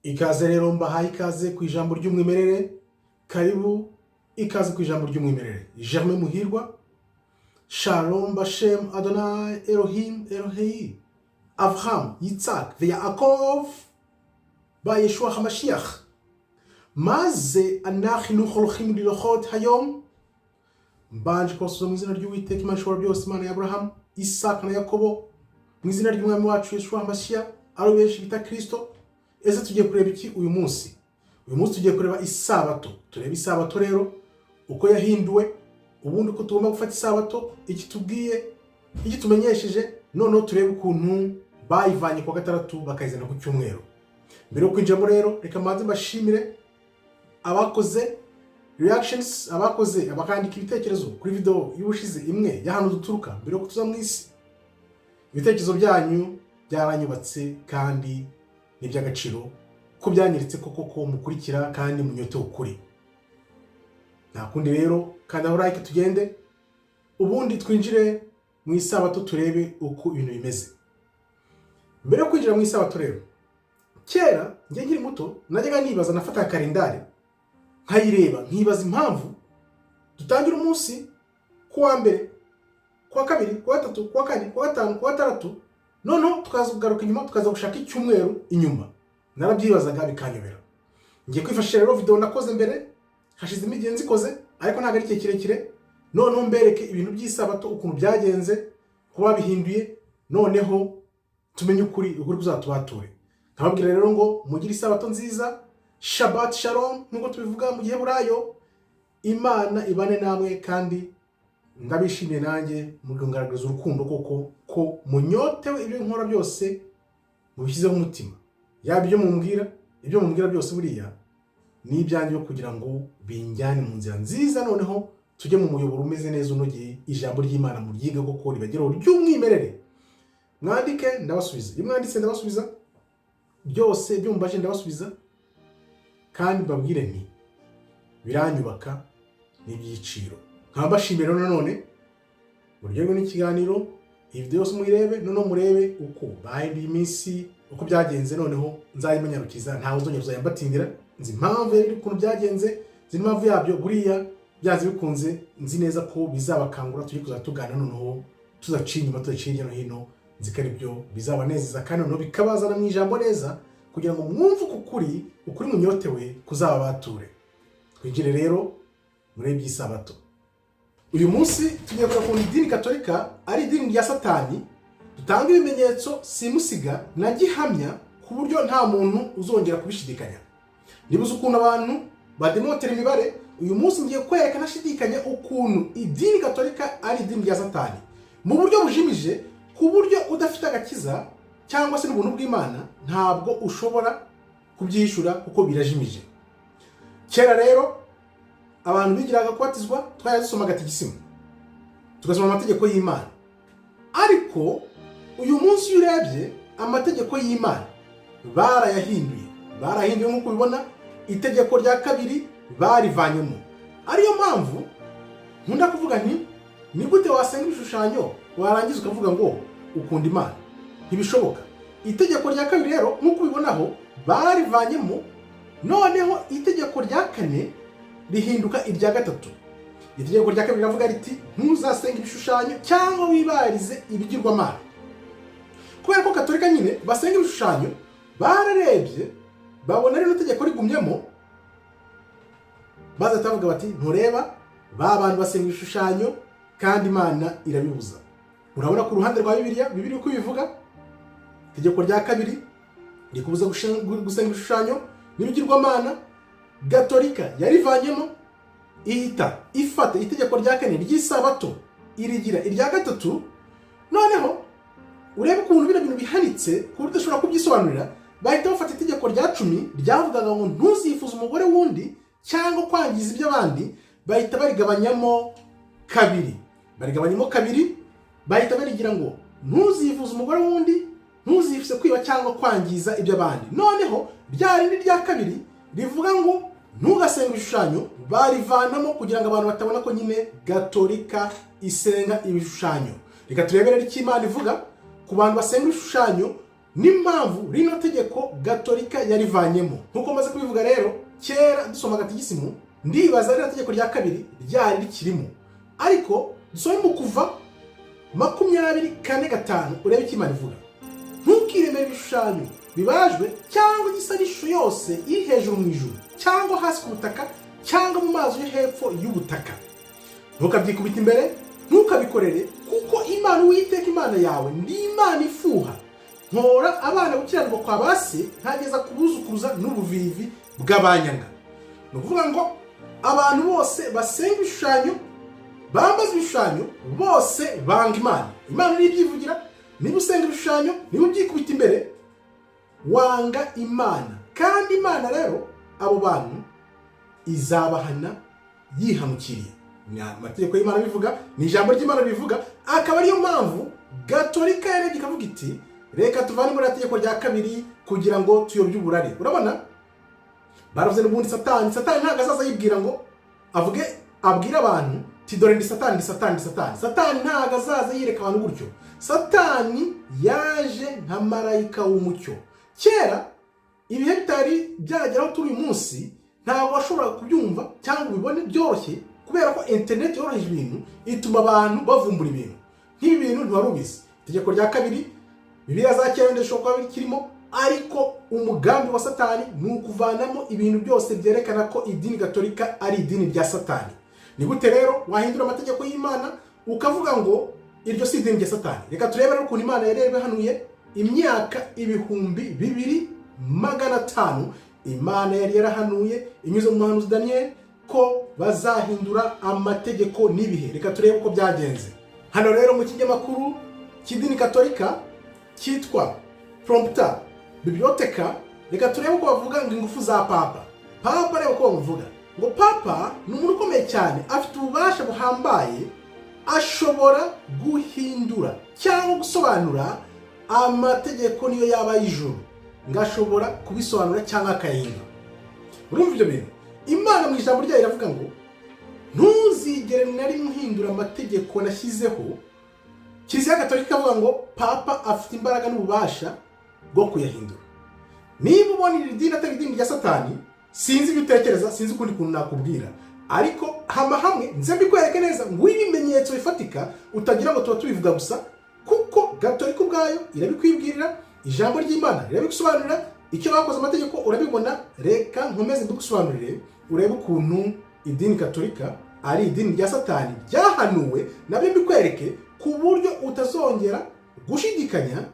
Ikaze rero mbahaye ikaze ku ijambo ry'umwimerere. Karibu ikaze ku ijambo ry'umwimerere. Germain Muhirwa. Shalom Bashem Adonai Elohim Elohei Avraham Yitzhak Yaakov ba Yeshua HaMashiach. Maze anachnu cholchim lilochot hayom. Mbanje kubasubiza mu izina ry'Uwiteka Imana ishobora byose, Imana ya Abraham, Isaka na Yakobo, mu izina ry'umwami wacu Yeshua HaMashiach, ari benshi bita Kristo. Ese tugiye kureba iki uyu munsi? Uyu munsi tugiye kureba isabato. Tureba isabato rero uko yahinduwe, ubundi uko tugomba gufata isabato, iki tubwiye, iki tumenyesheje, noneho turebe ukuntu bayivanye ku gatandatu bakayizana ku cyumweru. Mbere yo kwinjiramo rero, reka mbanze mbashimire abakoze reactions, abakandika ibitekerezo kuri video y'ubushize imwe y'ahantu duturuka mbere yo kutuza mu isi. Ibitekerezo byanyu byaranyubatse kandi ni by'agaciro, ko byanyeretse koko mukurikira kandi munyote ukuri. Nta kundi rero, kandi aho like tugende, ubundi twinjire mu isabato turebe uko ibintu bimeze. Mbere yo kwinjira mu isabato rero, kera njye nkiri muto najyaga nibaza, nafata kalendari nkayireba nkibaza impamvu dutangira umunsi kuwa mbere, kuwa kabiri, kuwa gatatu, kuwa kane, kuwa gatanu, kuwa gatandatu, noneho tukaza kugaruka inyuma tukaza gushaka icyumweru inyuma. Narabyibazaga bikanyobera. Ngiye kwifashisha rero video nakoze mbere, hashize igihe nzikoze ariko ntabwo ari kirekire, noneho mbereke ibintu by'isabato ukuntu byagenze, kuba bihinduye, noneho tumenye ukuri kuzatubature. Nkababwira rero ngo mugire isabato nziza, Shabbat Shalom nkuko tubivuga mu gihe burayo. Imana ibane namwe kandi ndabishimiye nanjye mugaragaza urukundo koko ko munyotewe ibyo nkora byose mubishyizeho umutima. Yaba ibyo mumbwira byose buriya ni ibyanjye kugira ngo binjyane mu nzira nziza, noneho tujye mu muyoboro umeze neza unogeye, ijambo ry'Imana muryiga koko ribageraho ry'umwimerere. Mwandike ndabasubiza, iyo mwanditse ndabasubiza, byose byo mumbaje ndabasubiza, kandi babwire nti biranyubaka n'ibyiciro. Nkabashimira none muryoherwe n'ikiganiro, iyi video yose muyirebe, noneho murebe uko bahinduye iminsi, uko byagenze, noneho nzayimenyarukiza, ntawe uzongera uzayambatindira. Nzi impamvu yari ukuntu byagenze, nzi impamvu yabyo, buriya byaze bikunze, nzi neza ko bizabakangura, tujye kuzatugana noneho tuzaciye inyuma, tudaciye hirya no hino. Nzi ko ari byo bizabanezeza kandi noneho bikabazana mu ijambo neza, kugira ngo mwumve ukuri munyotewe kuzaba bature. Twinjire rero muri by'isabato. Uyu munsi tugiye kureba ku idini Katolika ari idini rya Satani, dutanga ibimenyetso simusiga na gihamya ku buryo nta muntu uzongera kubishidikanya. Nibuze ukuntu abantu bademotera imibare, uyu munsi ngiye kwereka nashidikanya ukuntu idini Katolika ari idini rya Satani mu buryo bujimije, ku buryo udafite agakiza cyangwa se n'ubuntu bw'Imana ntabwo ushobora kubyishura kuko birajimije. Kera rero abantu bigiraga kubatizwa, twayasoma gatigisimu, tugasoma amategeko y'Imana. Ariko uyu munsi urebye amategeko y'Imana barayahinduye nk'uko ubibona. Itegeko rya kabiri barivanyemo. Ariyo mpamvu nkunda kuvuga nti, ni gute wasenga ibishushanyo warangiza ukavuga ngo ukunda Imana? Ntibishoboka. Itegeko rya kabiri rero nk'uko ubibonaho barivanyemo, noneho itegeko rya kane rihinduka irya gatatu. Itegeko rya kabiri ravuga riti ntuzasenga ibishushanyo cyangwa wibarize ibigirwamana. Kubera ko Katolika nyine basenga ibishushanyo, bararebye babona rino tegeko rigumyemo, baza tavuga bati ntureba ba bantu basenga ibishushanyo kandi Imana irabibuza. Urabona ku ruhande rwa Bibiliya uko bivuga, itegeko rya kabiri rikubuza gusenga ibishushanyo n'ibigirwamana. Gatolika yarivanyemo, ihita ifata itegeko rya kane ry'isabato irigira irya gatatu. Noneho urebe ukuntu bino bintu bihanitse ku buryo udashobora kubyisobanurira. Bahita bafata itegeko rya 10 ryavugaga ngo ntuzifuze umugore wundi cyangwa kwangiza iby'abandi, bahita barigabanyamo kabiri, bahita barigira ngo ntuzifuze umugore wundi, ntuzifuze kwiba cyangwa kwangiza iby'abandi. Noneho rya rindi rya kabiri rivuga ngo ntugasenga ibishushanyo, barivanamo kugira ngo abantu batabona ko nyine Gatolika isenga ibishushanyo. Reka turebere icyo Imana ivuga ku bantu basenga ibishushanyo n'impamvu rino tegeko gatolika yarivanyemo. Nkuko maze kubivuga rero, kera dusoma gatigisimu ndibaza rino tegeko rya kabiri ryari rikirimo, ariko dusome mu Kuva 24:5 urebe icyo Imana ivuga. Ntukiremere ibishushanyo bibajwe cyangwa igisa n'ishusho yose iri hejuru mu ijuru cyangwa hasi ku butaka cyangwa mu mazi yo hepfo y'ubutaka. Ntukabyikubita imbere, ntukabikorere, kuko Imana Uwiteka Imana yawe ndi Imana ifuha, nkora abana gukiranirwa kwa base ntageza kubuzukuruza n'ubuvivi bw'abanyanga. Ni ukuvuga ngo abantu bose basenga ibishushanyo, bambaza ibishushanyo, bose banga Imana. Imana nibyivugira, niba usenga ibishushanyo, niba ubyikubita imbere, wanga Imana. Kandi Imana rero abo bantu izabahana yihanukiriye. Ni amategeko y'Imana bivuga, ni ijambo ry'Imana bivuga, akaba ariyo mpamvu gatolika yarebye ikavuga iti reka tuvane muri tegeko rya kabiri kugira ngo tuyobye uburare. Urabona baravuze n'ubundi satani ntabwo azaza yibwira ngo abwira abantu ti dore ndi satani ndi satani ndi satani. Satani ntabwo azaza yireka abantu gutyo. Satani yaje nka marayika w'umucyo. Kera ibihe bitari byageraho turi uyu munsi ntabwo washobora kubyumva cyangwa ubibone byoroshye, kubera ko internet yoroheje ibintu, ituma abantu bavumbura ibintu. Nk'ibi bintu ntiwari ubizi. Itegeko rya kabiri Bibiliya za kera ndashobora kuba bikirimo, ariko umugambi wa Satani ni ukuvanamo ibintu byose byerekana ko idini gatolika ari idini rya Satani. Ni gute rero wahindura amategeko y'Imana ukavuga ngo iryo si idini rya Satani? Reka turebe rero ukuntu Imana yari yarahanuye imyaka 2500. Imana yari yarahanuye inyuze mu muhanuzi Daniel ko bazahindura amategeko n'ibihe. Reka turebe uko byagenze. Hano rero mu kinyamakuru cy'idini katolika cyitwa Prompta Bibliotheca, reka turebe uko bavuga ngo ingufu za Papa. Papa rero uko bavuga ngo Papa ni umuntu ukomeye cyane, afite ububasha buhambaye, ashobora guhindura cyangwa gusobanura amategeko niyo yaba y'ijuru, ngashobora kubisobanura cyangwa akayahindura. Urumva ibyo bintu? Imana mu ijambo ryayo iravuga ngo ntuzigere na rimwe uhindura amategeko nashyizeho. Kiliziya Gatolika avuga ngo Papa afite imbaraga n'ububasha bwo kuyahindura. Niba ubona iri dini atari idini rya Satani, sinzi ibyo utekereza, sinzi ukundi kuntu nakubwira, ariko hamwe nze mbikwereke neza ngo ibimenyetso bifatika, utagira ngo tuba tubivuga gusa, kuko Gatolika ubwayo irabikwibwirira, ijambo ry'Imana rirabigusobanurira, icyo bakoze amategeko urabibona. Reka nkomeze mbigusobanurire urebe ukuntu idini Gatolika ari idini rya Satani ryahanuwe, nabyo mbikwereke ku buryo utazongera gushidikanya.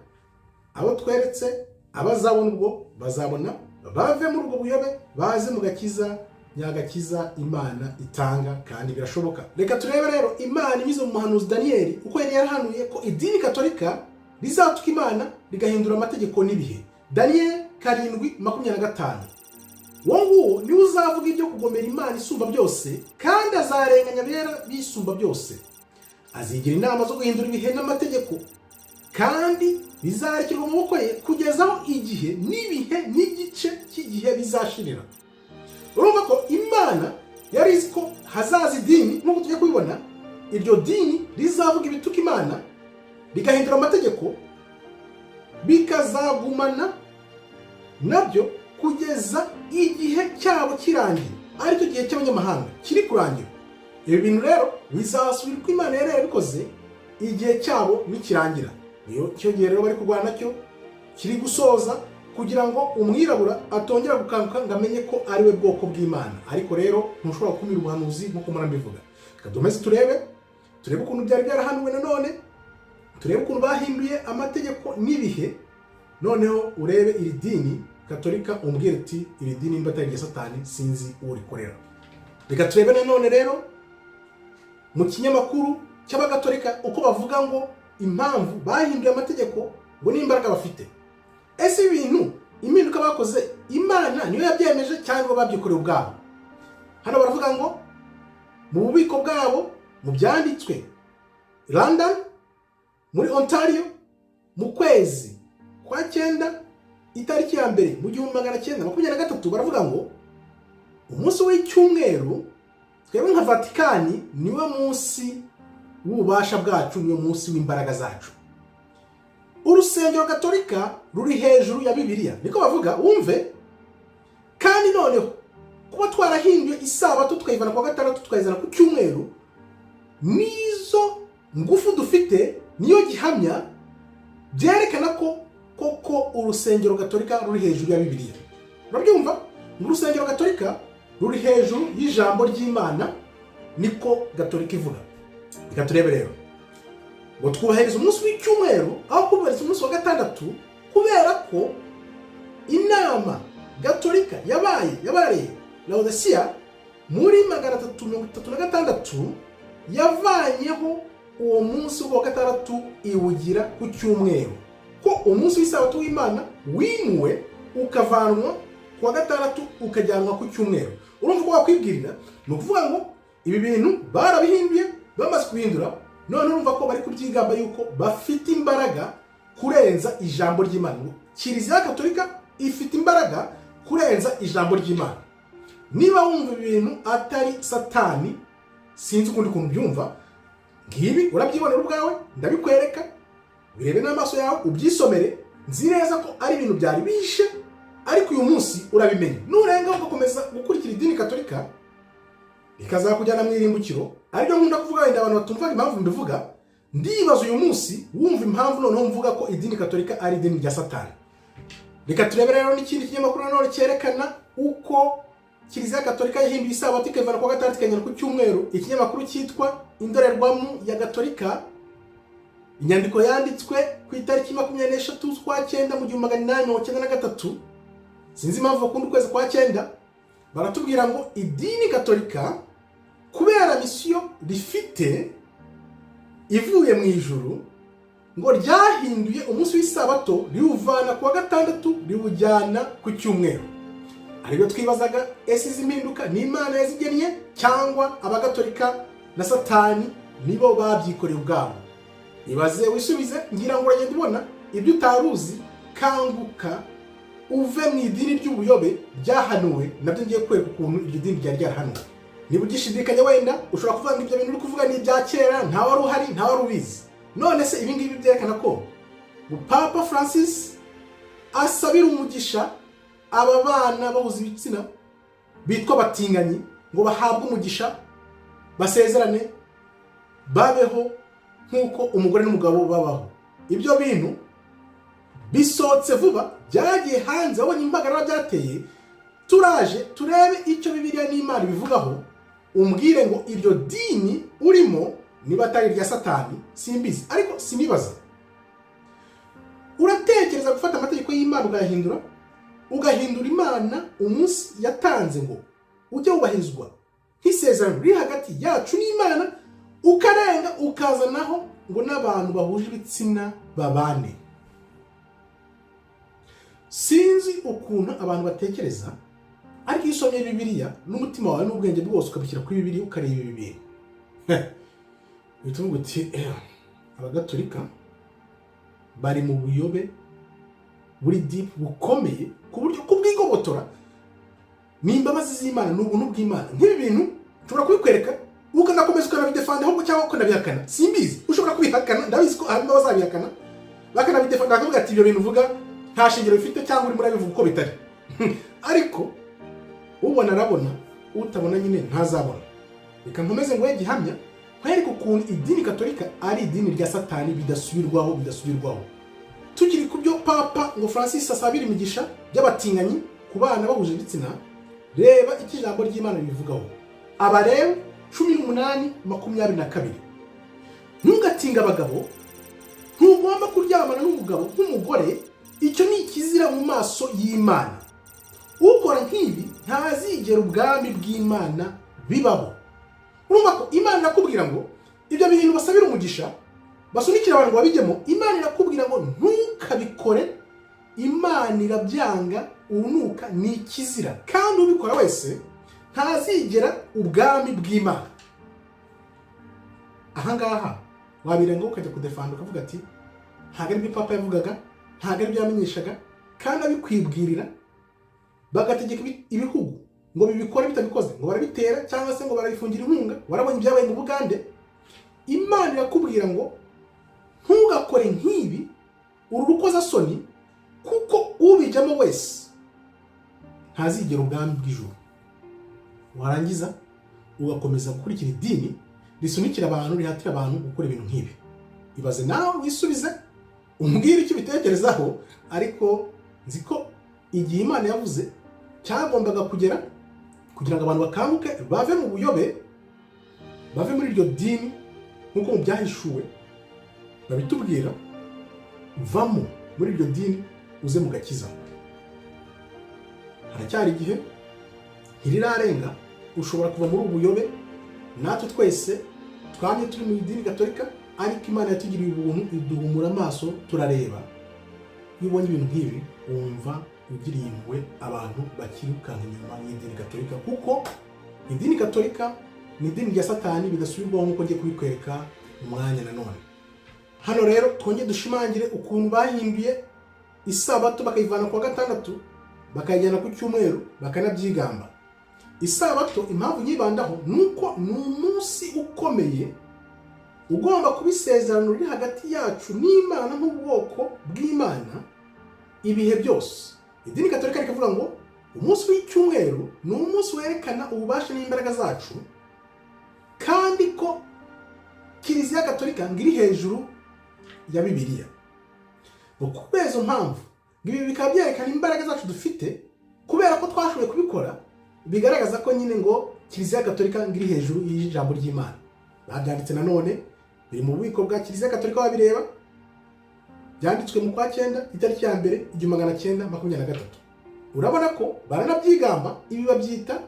Abo tweretse abazabona ubwo bazabona, bave muri ubwo buyobe baze mu gakiza nyagakiza Imana itanga, kandi birashoboka. Reka turebe rero Imana inyuze mu muhanuzi Daniel uko yari yarahanuye ko idini Gatolika rizatuka Imana rigahindura amategeko n'ibihe. Daniel 7:25. Wowe niwe uzavuga ibyo kugomera Imana isumba byose, kandi azarenganya abera bisumba byose. Azigira inama zo guhindura ibihe n'amategeko, kandi bizarekirwa mu maboko ye kugeza aho igihe n'ibihe n'igice cy'igihe bizashirira. Urumva ko Imana yari izi ko hazaza idini, nk'uko tujya kubibona, iryo dini rizavuga ibituka Imana, rigahindura amategeko, bikazagumana nabyo kugeza igihe cyabo kirangiye, aricyo gihe cy'abanyamahanga kiri kurangira. Ibi bintu rero bizasubira uko Imana yari yarabikoze igihe cyabo nikirangira. Niyo cyo gihe rero bari kurwana nacyo kiri gusoza, kugira ngo umwirabura atongera gukanguka ngo amenye ko ari we bwoko bw'Imana. Ariko rero ntushobora kumira ubuhanuzi nk'uko murabivuga. Kadomeze turebe ukuntu byari byarahanuwe, nanone turebe ukuntu bahinduye amategeko n'ibihe. Noneho urebe iri dini Gatolika umbwire ati iri dini nimba atari rya Satani sinzi urikorera. Reka turebe nanone rero mu kinyamakuru cy'abagatolika uko bavuga ngo impamvu bahinduye amategeko ngo n'imbaraga bafite. Ese ibintu impinduka bakoze Imana niyo yabyemeje cyangwa babyikoreye ubwabo? Hano baravuga ngo mu bubiko bwabo mu byanditswe London muri Ontario mu kwezi kwa 9 itariki ya mbere mu 1923 baravuga ngo umunsi w'icyumweru twebwe nka Vatikani niwe munsi w'ububasha bwacu, niwe munsi w'imbaraga zacu. urusengero gatolika ruri hejuru ya Bibiliya, niko bavuga. Wumve kandi noneho kuba twarahinduye isabato tukayivana kwa gatandatu tukayizana ku cyumweru, nizo ngufu dufite, niyo gihamya byerekana ko koko urusengero gatolika ruri hejuru ya Bibiliya. Urabyumva? Ngo urusengero gatolika ruri hejuru y'ijambo ry'Imana, niko gatolika ivuga. Reka turebe rero ngo twubahiriza umunsi w'icyumweru aho kubahiriza umunsi wa gatandatu, kubera ko inama gatolika yabaye Laodicea muri 336 yavanyeho uwo munsi wa gatandatu iwugira ku cyumweru, ko umunsi w'isabato w'Imana wimuwe ukavanwa kwa gatandatu ukajyanwa ku cyumweru. Urumva ko wakwibwirira ni ukuvuga ngo ibi bintu barabihinduye, bamaze kubihindura, none urumva ko bari kubyigamba yuko bafite imbaraga kurenza ijambo ry'Imana. Kiliziya Gatolika ifite imbaraga kurenza ijambo ry'Imana. Niba wumva ibintu atari satani, sinzi ukundi kuntu byumva, ngibi urabyibonera ubwawe, ndabikwereka, urebe n'amaso yawe, ubyisomere. Nzi neza ko ari ibintu byari bishe, ariko uyu munsi urabimenya. Nurenga ugakomeza gukurikira idini Gatolika, ikazakujyana mu irimbukiro. Ariko nkunda kuvuga wenda abantu batumva impamvu mbivuga, ndibaza uyu munsi wumva impamvu noneho mvuga ko idini Gatolika ari idini rya satani. Reka turebe rero n'ikindi kinyamakuru nanone cyerekana uko Kiliziya Gatolika yahinduye isabato ikavana kwa gatandatu ikajyana ku cyumweru. Ikinyamakuru cyitwa Indorerwamo ya Gatolika, inyandiko yanditswe ku itariki 23 z'ukwa 9 mu 1893. Sinzi impamvu bakunda ukwezi kwa 9. Baratubwira ngo idini Gatolika kubera misiyo rifite ivuye mu ijuru, ngo ryahinduye umunsi w'isabato riwuvana kwa gatandatu riwujyana ku cyumweru. Aribyo twibazaga, ese izi mpinduka ni Imana yazigennye cyangwa abagatolika na satani nibo babyikoreye ubwabo? Ibaze wisubize, ngira ngo uragenda ubona ibyo utaruzi. Kanguka uve mu idini ry'ubuyobe ryahanuwe, nabyo ngiye kwereka ukuntu iryo dini ryari ryarahanuwe. Niba ugishidikanya wenda ushobora kuvuga ngo ibyo bintu uri kuvuga ni ibya kera, nta wari uhari, nta wari ubizi. None se ibi ngibi byerekana ko Papa Francis asabira umugisha aba bana bahuza ibitsina bitwa batinganyi, ngo bahabwe umugisha, basezerane, babeho nk'uko umugore n'umugabo babaho. Ibyo bintu bisohotse vuba, byagiye hanze, abonye impagarara byateye. Turaje turebe icyo Bibiliya n'Imana bivugaho, umbwire ngo iryo dini urimo niba atari rya satani, simbizi, ariko sinibaza. Uratekereza gufata amategeko y'Imana ugahindura Imana umunsi yatanze ngo ujye wubahirizwa nk'isezerano riri hagati yacu n'Imana, ukarenga ukazanaho ngo n'abantu bahuje ibitsina babane? Sinzi ukuntu abantu batekereza, ariko iyo usomye Bibiliya n'umutima wawe n'ubwenge bwose ukabishyira kuri Bibiliya ukareba ibi bintu, bituvuga uti abagatolika bari mu buyobe buri deep bukomeye, ku buryo kubwigobotora n'imbabazi z'Imana n'ubuntu bw'Imana. Nk'ibi bintu ushobora kubikwereka ukanakomeza ukanabidefanda ahubwo cyangwa ukanabihakana, simbizi. Ushobora kubihakana, ndabizi ko harimo abazabihakana bakanabidefanda, bakavuga ati ibyo bintu uvuga nta shingiro bifite cyangwa urimo urabivuga uko bitari. Ariko ubona arabona, utabona nyine ntazabona. Reka nkomeze ngo gihamya nkwereke ukuntu idini Gatolika ari idini rya satani bidasubirwaho. Tukiri ku byo Papa ngo Francis asabira imigisha by'abatinganyi ku bana bahuje ibitsina, reba iki ijambo ry'Imana bivugaho. Abarewe 18:22. Ntugatinga abagabo, ntugomba kuryamana n'umugabo nk'umugore, icyo ni ikizira mu maso y'Imana. Ukora nk'ibi ntazigera ubwami bw'Imana bibaho. Urumva ko Imana irakubwira ngo ibyo bintu basabira umugisha, basunikira abantu babijyemo, Imana irakubwira ngo ntukabikore. Imana irabyanga, urunuka, ni ikizira, kandi ubikora wese ntazigera ubwami bw'Imana. Ahangaha wabirenga ukajya kudefanda ukavuga ati ntabwo ari byo Papa yavugaga, ntabwo ari byo yamenyeshaga, kandi abikwibwirira. Bagategeka ibihugu ngo bibikore, bitabikoze ngo barabitera cyangwa se ngo barabifungira inkunga. Warabonye ibyabaye mu Bugande. Imana irakubwira ngo ntugakore nk'ibi, uru rukozasoni, kuko ubijyamo wese ntazigera ubwami bw'ijuru. Warangiza ugakomeza gukurikira idini risunikira abantu, rihatira abantu gukora ibintu nk'ibi. Ibaze nawe wisubize, umbwire icyo ubitekerezaho, ariko nzi ko igihe Imana yavuze cyagombaga kugera kugira ngo abantu bakanguke bave mu buyobe, bave muri iryo dini nk'uko mu byahishuwe babitubwira, vamo muri iryo dini uze mu gakiza. Haracyari igihe, ntirirarenga, ushobora kuva muri ubu buyobe. Natwe twese twamye turi mu idini gatolika, ariko Imana yatugiriye ubuntu iduhumura amaso turareba. Iyo ubonye ibintu nk'ibi wumva ugiriye impuhwe abantu bakirukanka inyuma y'idini gatolika, kuko idini gatolika ni idini rya Satani bidasubirwaho nk'uko ngiye kubikwereka mu mwanya nanone. Hano rero twongeye dushimangire ukuntu bahinduye isabato bakayivana ku wa gatandatu bakayijyana ku cyumweru, bakanabyigamba. Isabato impamvu nyibandaho nuko ni umunsi ukomeye ugomba kuba isezerano riri hagati yacu n'Imana nk'ubwoko bw'Imana ibihe byose. Idini gatolika rikavuga ngo umunsi w'icyumweru ni umunsi werekana ububasha n'imbaraga zacu, kandi ko Kiliziya Gatolika ngiri hejuru ya Bibiliya. Kubera izo mpamvu ibi bikaba byerekana imbaraga zacu dufite, kubera ko twashoboye kubikora, bigaragaza ko nyine ngo Kiliziya Gatolika ngiri hejuru y'ijambo ry'Imana. Babyanditse nanone, biri mu bubiko bwa Kiliziya Gatolika wabireba, byanditswe mu kwa 9 itariki ya mbere 1923. Urabona ko baranabyigamba, ibi babyita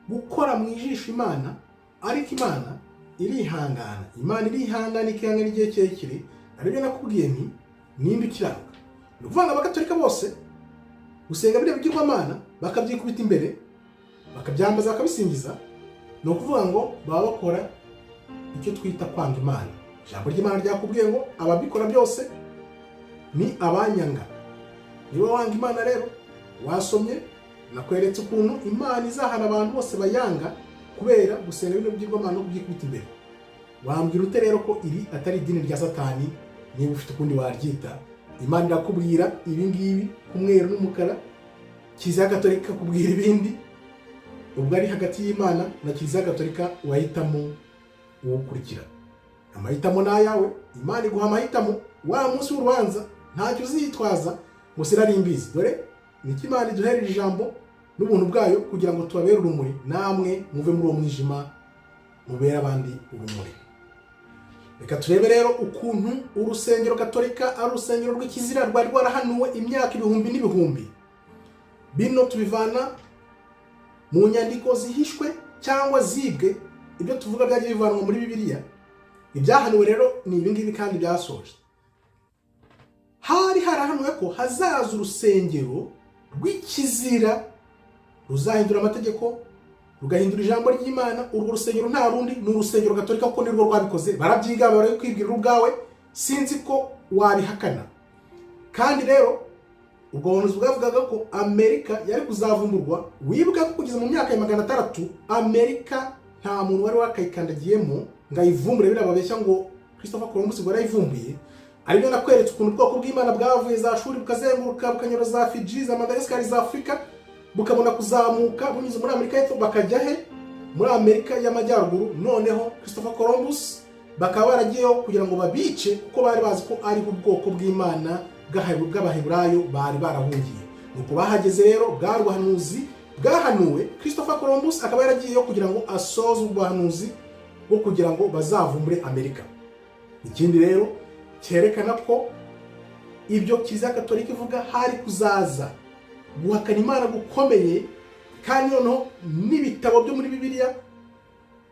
gukora mu ijisho Imana, ariko Imana irihangana. Imana irihangana ikihangana igihe kirekire, aribyo nakubwiye nti ninde ukiranuka. Ni ukuvuga ngo abakatolika bose gusenga biriya bigirwamana bakabyikubita imbere, bakabyambaza, bakabisingiza, ni ukuvuga ngo baba bakora icyo twita kwanga Imana. Ijambo ry'Imana ryakubwiye ngo ababikora byose ni abanyanga. Niba wanga Imana rero, wasomye nakweretse ukuntu Imana izahana abantu bose bayanga kubera gusenga bino bigirwamana no kubyikubita imbere. Wambwira ute rero ko iri atari idini rya Satani? Niba ufite ukundi waryita, Imana irakubwira ibi ngibi umweru n'umukara, Kiliziya Gatolika kubwira ibindi. Ubwo ari hagati y'Imana na Kiliziya Gatolika wahitamo uwukurikira. Amahitamo n'ayawe. Imana iguha amahitamo, wa munsi w'urubanza ntacyo uzitwaza ngo sirari imbizi. Dore niki Imana iduherera ijambo n'ubuntu bwayo kugira ngo tubabere urumuri, namwe muve muri uwo mwijima mubere abandi urumuri. Reka turebe rero ukuntu urusengero Gatolika ari urusengero rw'ikizira rwari rwarahanuwe imyaka ibihumbi n'ibihumbi. Bino tubivana mu nyandiko zihishwe cyangwa zibwe, ibyo tuvuga byagiye bivanwa muri Bibiliya. Ibyahanuwe rero ni ibingibi kandi byasoje. Hari harahanuwe ko hazaza urusengero rw'ikizira ruzahindura amategeko, rugahindura ijambo ry'Imana. Urwo rusengero nta rundi ni urusengero Gatolika, kuko nirwo rwabikoze. Barabyigamba, bari kwibwira ubwawe, sinzi ko wabihakana. Kandi rero ubwo buhanuzi bwavugaga ko Amerika yari kuzavumburwa. Wibuka ko kugeza mu myaka ya 600 Amerika nta muntu wari wakayikandagiyemo ngo ayivumbure. Birababeshya ngo Christopher Columbus ngo yarayivumbuye. Aribyo nakweretse ukuntu ubwoko bw'Imana bwavuye za shuri bukazenguruka, bukanyura za Fiji, za Madagascar, za Afrika, bukabona kuzamuka bunyuze muri Amerika y'Epfo bakajya he? Muri Amerika y'Amajyaruguru. Noneho Christopher Columbus bakaba baragiyeho kugira ngo babice, kuko bari bazi ko ari ubwoko bw'Imana bw'Abaheburayo bari barahungiye. Nuko bahageze rero, bwa ruhanuzi bwahanuwe, Christopher Columbus akaba yaragiyeyo kugira ngo asoze ubuhanuzi bwo kugira ngo bazavumbure Amerika. Ikindi rero cyerekana ko ibyo Kiliziya Gatolika ivuga hari kuzaza guhakana Imana gukomeye, kandi noneho n'ibitabo byo muri Bibiliya,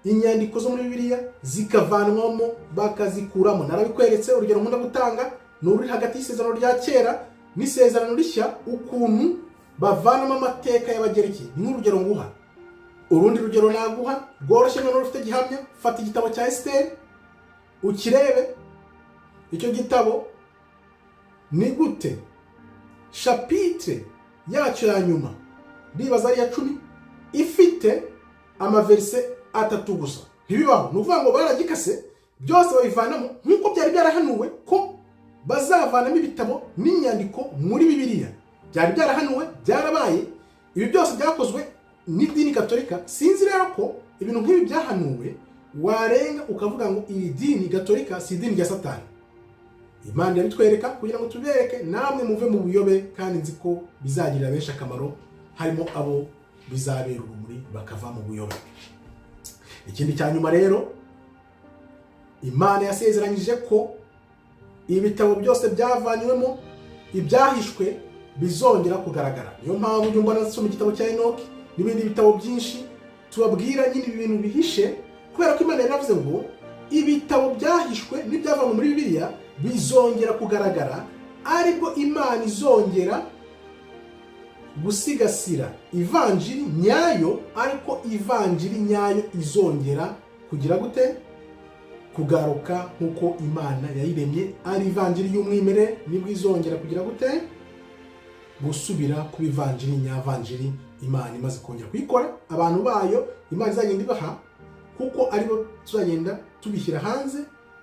inyandiko zo muri Bibiliya zikavanwamo bakazikuramo. Narabikweretse urugero nkunda gutanga ni ururi hagati y'isezerano rya kera n'isezerano rishya, ukuntu bavanamo amateka y'Abagereki. Nk'urugero nguha, urundi rugero naguha rworoshye noneho rufite gihamya. Fata igitabo cya Esiteri ukirebe. Icyo gitabo ni gute chapitre yacyo ya nyuma, ndibaza ari ya 10, ifite amaverse 3 gusa. Ntibibaho. Ni ukuvuga ngo baragikase byose babivanamo nk'uko byari byarahanuwe ko bazavanamo ibitabo n'inyandiko muri Bibiliya. Byari byarahanuwe, byarabaye. Ibi byose byakozwe n'idini Gatolika. Sinzi rero ko ibintu nk'ibi byahanuwe warenga ukavuga ngo iri dini Gatolika si idini rya Satani. Imana yabitwereka kugira ngo tubereke namwe muve mu buyobe, kandi nzi ko bizagirira benshi akamaro, harimo abo bizabera urumuri bakava mu buyobe. Ikindi cya nyuma rero, Imana yasezeranyije ko ibitabo byose byavanywemo ibyahishwe bizongera kugaragara. Niyo mpamvu ujya mbona nasoma igitabo cya Enoki n'ibindi bitabo byinshi tubabwira nyine ibintu bihishe, kubera ko Imana yaravuze ngo ibitabo byahishwe n'ibyavanywe muri Bibiliya bizongera kugaragara, aribwo Imana izongera gusigasira ivanjiri nyayo, ariko ivanjiri nyayo izongera kugira gute? Kugaruka nk'uko Imana yayiremye ari ivanjiri y'umwimerere, nibwo izongera kugira gute? Gusubira ku ivanjiri nyavanjiri Imana imaze kongera kuyikora abantu bayo. Imana izagenda ibaha, kuko aribo tuzagenda tubishyira hanze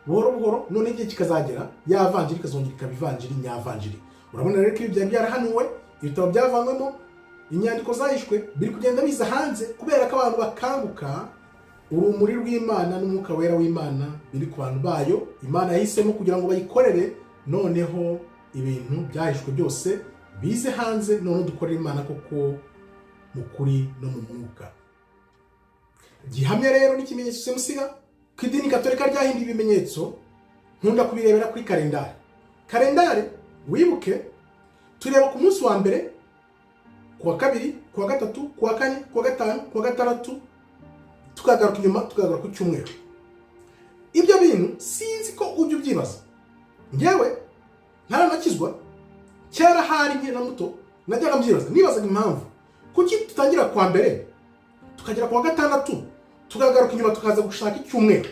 buhoro buhoro, none igihe kikazagera ya vanjiri ikazongera ikaba ivanjiri nyavanjiri. Urabona rero ko ibi byari byarahanuwe, ibitabo byavanywemo, inyandiko zahishwe biri kugenda biza hanze, kubera ko abantu bakanguka, urumuri rw'Imana n'umwuka wera w'Imana biri ku bantu bayo. Imana yahisemo kugira ngo bayikorere, noneho ibintu byahishwe byose bize hanze, none dukorera Imana koko mu kuri no mu mwuka. Gihamya rero n'ikimenyetso simusiga ko idini Gatolika ryahinduye ibimenyetso, nkunda kubirebera kuri kalendari. Kalendari wibuke, tureba ku munsi wa mbere, ku wa kabiri, ku wa gatatu, ku wa kane, ku wa gatanu, ku wa gatandatu, tukagaruka inyuma tukagaruka ku cyumweru. Ibyo bintu sinzi ko ujya ubyibaza. Ngewe ntaranakizwa, kera hari nkiri muto najyaga mbyibaza, nibazaga impamvu kuki tutangira kwa mbere tukagera ku wa gatandatu tukagaruka inyuma tukaza gushaka icyumweru.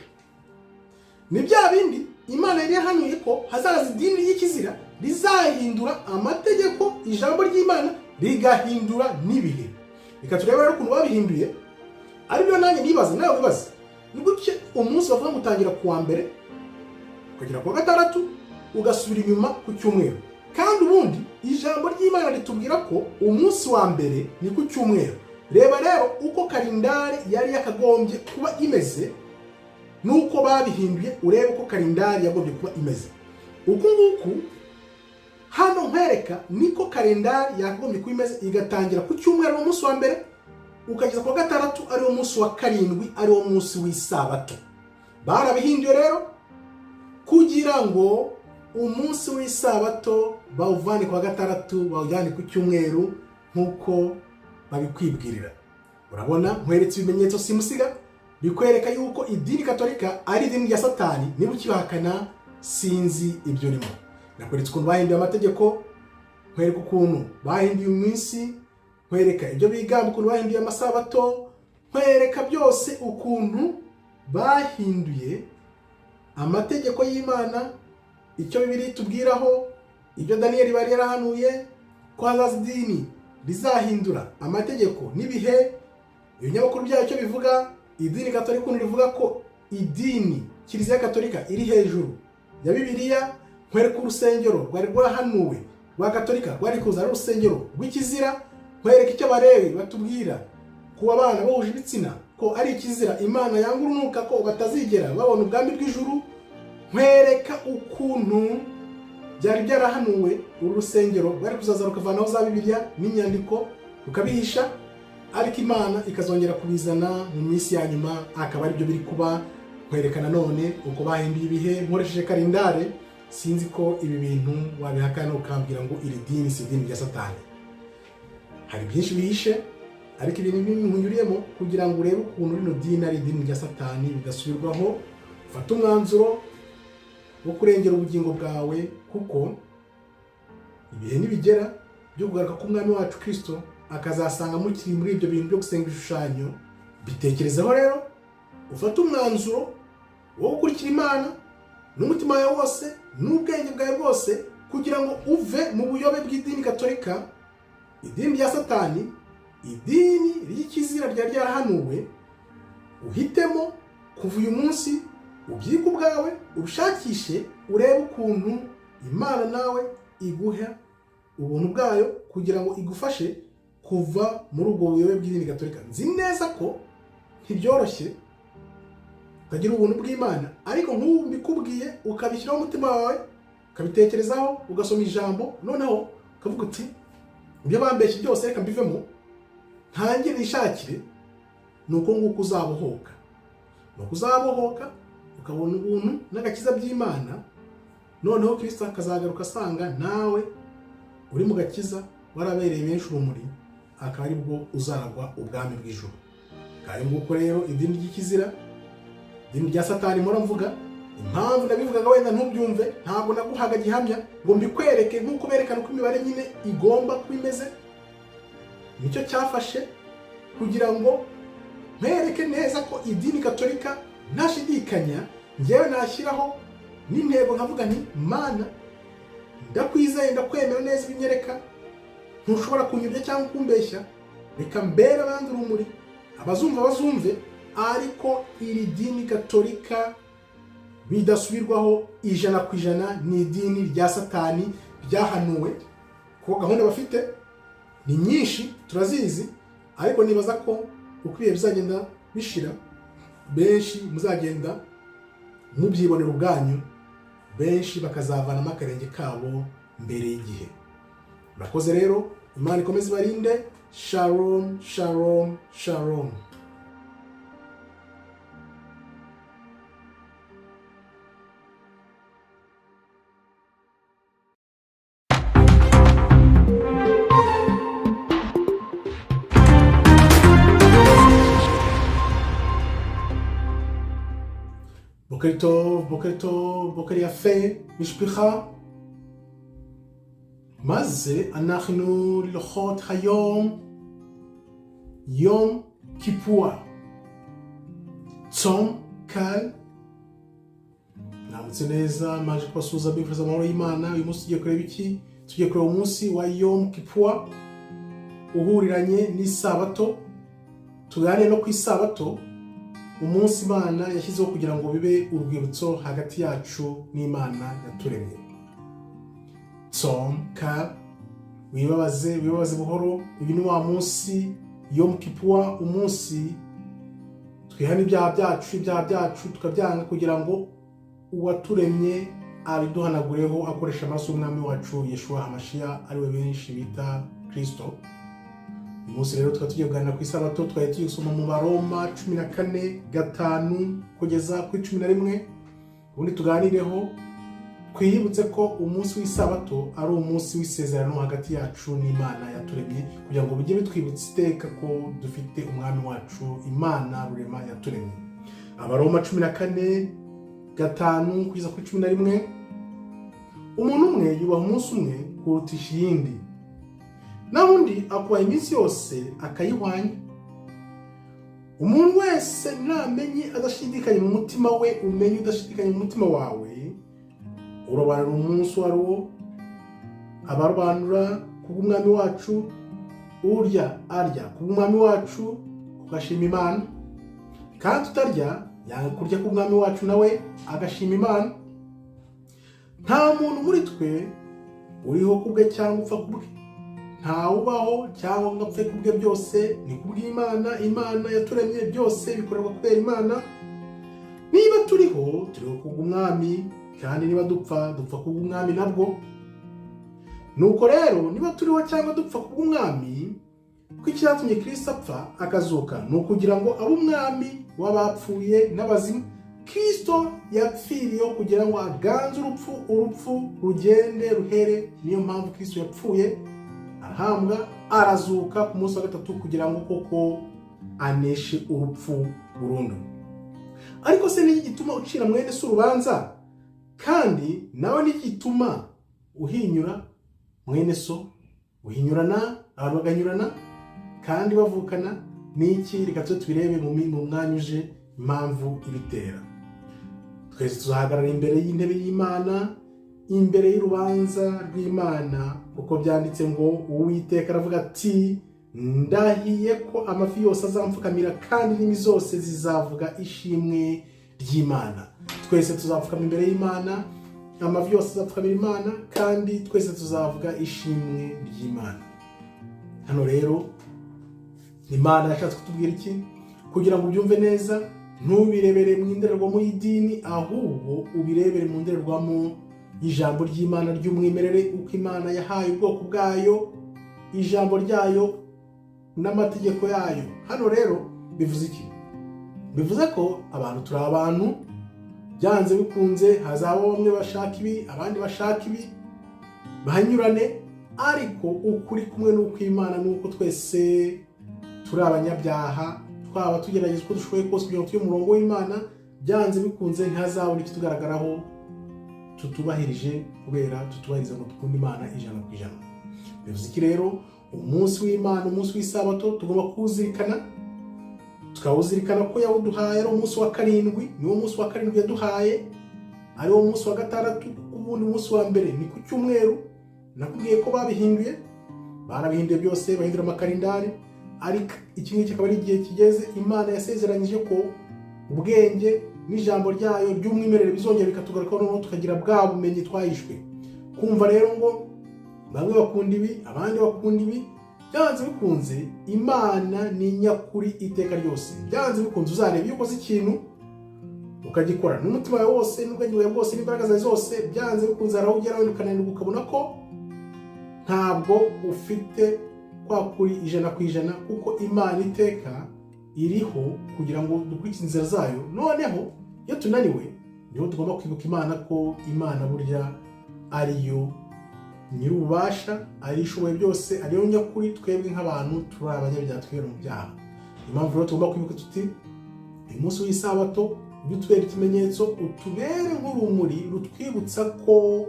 Ni bya bindi Imana yari yahanuye ko hazaza idini y'ikizira rizahindura amategeko, ijambo ry'Imana rigahindura n'ibihe. Reka turebe rero ukuntu babihinduye, aribyo nanjye nibaza, nawe wibaza. Ni gutya umunsi bavuga ngo utangira ku wa mbere ukagera ku wa gatandatu ugasubira inyuma ku cyumweru, kandi ubundi ijambo ry'Imana ritubwira ko umunsi wa mbere ni ku cyumweru. Reba rero uko kalendari yari yakagombye kuba imeze, nuko babihinduye. Urebe uko kalendari yagombye kuba imeze. Uku nguku hano nkwereka niko kalendari yakagombye kuba imeze, igatangira ku cyumweru umunsi wa mbere, ukageza ku wa gatandatu ari wo munsi wa karindwi, ari wo munsi w'isabato. Barabihinduye rero kugira ngo umunsi w'isabato bawuvane ku wa gatandatu bawujyane ku cyumweru nk'uko babikwibwirira. Urabona, nkweretse ibimenyetso simusiga bikwereka yuko idini Gatolika ari idini rya Satani. Niba ukibahakana sinzi ibyo urimo. Nakweretse ukuntu bahinduye amategeko, nkwereka ukuntu bahinduye iminsi, nkwereka ibyo bigamba ukuntu bahinduye amasabato, nkwereka byose ukuntu bahinduye amategeko y'Imana, icyo Bibiliya itubwiraho, ibyo Daniyeli bari yarahanuye ko hazaza idini rizahindura amategeko n'ibihe. Ibinyamakuru byayo icyo bivuga, idini Gatolika ukuntu rivuga ko idini Kiliziya Gatolika iri hejuru ya Bibiliya. Nkwereka urusengero rwari rwahanuwe rwa Gatolika rwari kuza ari urusengero rw'ikizira. Nkwereka icyo Abalewi batubwira ku bana bahuje ibitsina ko ari ikizira, Imana yanga urunuka ko batazigera babona ubwami bw'ijuru. Nkwereka ukuntu byari byarahanuwe uru rusengero rwari kuzaza rukavanaho za Bibiliya n'inyandiko rukabihisha, ariko Imana ikazongera kubizana mu minsi ya nyuma, akaba aribyo biri kuba. Nkwereka nanone uko bahinduye ibihe nkoresheje kalendari. Sinzi ko ibi bintu wabihakana ukambwira ngo iri dini si idini rya Satani. Hari byinshi bihishe, ariko ibintu bimunyuriyemo kugira ngo urebe ukuntu rino dini ari idini rya Satani bigasubirwaho. Ufata umwanzuro wo kurengera ubugingo bwawe, kuko ibihe nibigera byo kugaruka k'Umwami wacu Kristo akazasanga mukiri muri ibyo bintu byo gusenga ibishushanyo. Bitekerezeho rero, ufata umwanzuro wo gukurikira Imana n'umutima wawe wose n'ubwenge bwawe bwose, kugira ngo uve mu buyobe bw'idini Gatolika, idini rya Satani, idini ry'ikizira ryari ryarahanuwe. Uhitemo kuva uyu munsi ubyige ubwawe, ubishakishe, urebe ukuntu Imana nawe iguha ubuntu bwayo kugira ngo igufashe kuva muri ubwo buyobe bw'idini gatolika. Nzi neza ko ntibyoroshye ukagira ubuntu bw'Imana, ariko nk'ubu mbikubwiye ukabishyiraho umutima wawe, ukabitekerezaho, ugasoma ijambo, noneho ukavuga uti ibyo bambeshye byose reka mbivemo ntangire nishakire, nuko nguko uzabohoka. Nuko uzabohoka ukabona ubuntu n'agakiza by'Imana, noneho Kristo akazagaruka asanga nawe uri mu gakiza, warabereye benshi urumuri, akaba ari bwo uzaragwa ubwami bw'ijuru. Kandi nguko rero idini ry'ikizira, idini rya Satani mpora mvuga, impamvu ndabivugaga wenda ntubyumve, ntabwo naguhaga gihamya ngo mbikwereke nk'uko berekana uko imibare nyine igomba kuba imeze. Nicyo cyafashe kugira ngo mpereke neza ko idini gatolika ntashidikanya njyewe nashyiraho n'intego nkavuga nti Mana ndakwizeye, ndakwemera neza ibinyereka, ntushobora kunyurya cyangwa kumbeshya, reka mbere abandi urumuri, abazumva bazumve. Ariko iri dini gatolika bidasubirwaho 100% ni idini rya Satani ryahanuwe, kuko gahunda bafite ni nyinshi turazizi, ariko nibaza ko uko ibihe bizagenda bishira benshi muzagenda mubyibonera ubwanyu, benshi bakazavanamo akarenge kabo mbere y'igihe. Murakoze rero, Imana ikomeze ibarinde. Shalom, shalom, shalom. בוקר טוב, בוקר טוב, בוקר יפה, משפחה. מה זה? אנחנו ללכות היום יום כיפור. צום קל. Namutse neza, maje kubasuhuza bifuriza amahoro y'Imana. Uyu munsi tugiye kureba iki? Tugiye kureba umunsi wa Yom Kippur uhuriranye n'isabato. Tuganire no ku isabato, umunsi Imana yashyizeho kugira ngo bibe urwibutso hagati yacu n'Imana yaturemye. Tzom kal, wibabaze buhoro. Uyu ni wa munsi Yom Kippur, umunsi twihana ibyaha byacu tukabyanga kugira ngo uwaturemye abiduhanagureho akoresha amaraso y'umwami wacu Yeshua Hamashiach, ariwe benshi bita Kristo. Uyu munsi rero tukaba tugiye kuganira ku isabato. Twari tugiye gusoma mu Baroma 14:5 kugeza kuri 11. Ubundi tuganireho, twiyibutse ko umunsi w'isabato ari umunsi w'isezerano hagati yacu n'Imana yaturemye, kugira ngo bijye bitwibutsa iteka ko dufite umwami wacu Imana rurema yaturemye. Abaroma 14:5 kugeza kuri 11. Umuntu umwe yubaha umunsi umwe kurutisha iyindi, naho undi akubaha iminsi yose akayihwanya. Umuntu wese namenye adashidikanya mu mutima we, umenye udashidikanya mu mutima wawe, urobanura umunsi wari wo, abarobanura kubw'umwami wacu, urya arya kubw'umwami wacu kugashima Imana, kandi utarya yanga kurya kubw'umwami wacu nawe agashima Imana. Nta muntu muri twe uriho kubwe cyangwa upfa kubwe, ntawubaho cyangwa ngo apfe kubwe, byose ni kubw'Imana. Imana yaturemye, byose bikorerwa kubera Imana. Niba turiho kubw'umwami, kandi niba dupfa kubw'umwami nabwo. Nuko rero niba turiho cyangwa dupfa kubw'umwami, ko icyatumye Kristo apfa akazuka ni ukugira ngo abe umwami w'abapfuye n'abazima. Kristo yapfiriye kugira ngo aganze urupfu rugende ruhere. Niyo mpamvu Kristo yapfuye, arahambwa, arazuka ku munsi wa gatatu kugira ngo koko aneshe urupfu burundu. Ariko se ni gituma ucira mwene se urubanza, kandi nawe ni gituma uhinyura mwene so? Uhinyurana, abantu baganyurana kandi bavukana. Niki? Reka tubirebe mu mwanya uje impamvu ibitera. Twese tuzahagarara imbere y'intebe y'Imana, imbere y'urubanza rw'Imana, kuko byanditse ngo Uwiteka aravuga ati, ndahiye ko amafi yose azamfukamira kandi indimi zose zizavuga ishimwe ry'Imana. Twese tuzapfukama imbere y'Imana, amavi yose azapfukamira Imana, kandi twese tuzavuga ishimwe ry'Imana. Hano rero Imana yashatse kutubwira iki? Kugira ngo ubyumve neza, ntubirebere mu ndorerwamo y'idini, ahubwo ubirebere mu ndorerwamo y'ijambo ry'Imana ry'umwimerere, uko Imana yahaye ubwoko bwayo ijambo ryayo n'amategeko yayo. Hano rero bivuze iki? Bivuze ko abantu turi abantu, byanze bikunze hazaba bamwe bashaka ibi, abandi bashaka ibi, bahanyurane, ariko ukuri kumwe n'uko Imana n'uko twese turi abanyabyaha, twaba tugerageza uko dushoboye kose kugira ngo tujye mu murongo w'Imana, byanze bikunze ntihazabona ikitugaragaraho tutubahirije, kubera tutubahiriza ngo dukunde Imana 100%. Bivuze iki rero? Umunsi w'Imana, umunsi w'isabato tugomba kuwuzirikana, tukawuzirikana ko yawuduhaye ari umunsi wa karindwi, niwo munsi wa karindwi yaduhaye, ari wo munsi wa gatandatu, ubundi munsi wa mbere ni ku cyumweru. Nakubwiye ko babihinduye, barabihinduye byose, bahindura amakalendari, ariko iki ngiki akaba ari igihe kigeze Imana yasezeranyije ko ubwenge n'ijambo ryayo ry'umwimerere bizongera bikatugarukaho, noneho tukagira bwa bumenyi twahishwe. Kumva rero ngo bamwe bakunda ibi, abandi bakunda ibi, byanze bikunze Imana ni nyakuri iteka ryose. Byanze bikunze uzareba iyo ukoze ikintu ukagikora n'umutima wawe wose n'ubwenge bwawe bwose n'imbaraga zawe zose, byanze bikunze hari aho ugera wenda ukananirwa, ukabona ko ntabwo ufite kwa kuri 100%, kuko Imana iteka iriho kugira ngo dukurikize inzira zayo. Noneho iyo tunaniwe, niho tugomba kwibuka Imana ko Imana burya ariyo nyir'ububasha, ari ishoboye byose, ariyo nyakuri, twebwe nk'abantu turi abanyabyaha, twibera mu byaha. Impamvu rero tugomba kwibuka tuti uyu munsi w'isabato ujye utubera ikimenyetso, utubere nk'urumuri rutwibutsa ko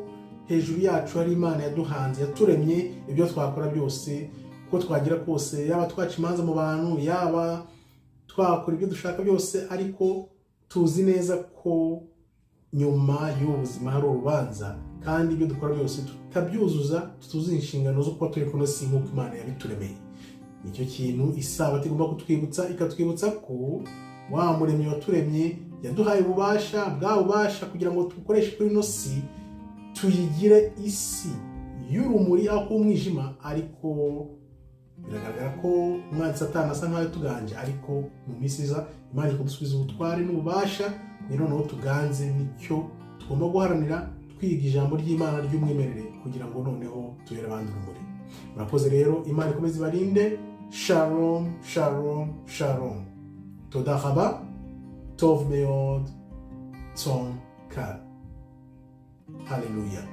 hejuru yacu hari Imana yaduhanze, yaturemye. Ibyo twakora byose, uko twagira kose, yaba twaca imanza mu bantu, yaba twakora ibyo dushaka byose, ariko tuzi neza ko nyuma y'ubu buzima hari urubanza, kandi ibyo dukora byose tutabyuzuza, tutuzuza inshingano zo kuba turi kuno si nk'uko Imana yabituremeye. Nicyo kintu isabato igomba kutwibutsa, ikatwibutsa ko wa muremyi waturemye yaduhaye ububasha, bwa bubasha kugira ngo tubukoreshe kuri ino si, tuyigire isi y'urumuri aho umwijima. Ariko biragaragara ko umwanzi Satani asa nkaho tuganje, ariko mu minsi iza Imana ikudusubiza ubutware n'ububasha, noneho tuganze. Nicyo tugomba guharanira, twiga ijambo ry'Imana ry'umwimerere, kugira ngo noneho tubere abandi urumuri. Murakoze rero, Imana ikomeze ibarinde. Shalom, shalom, shalom. Toda raba, tov meod, tzom kal. Hallelujah.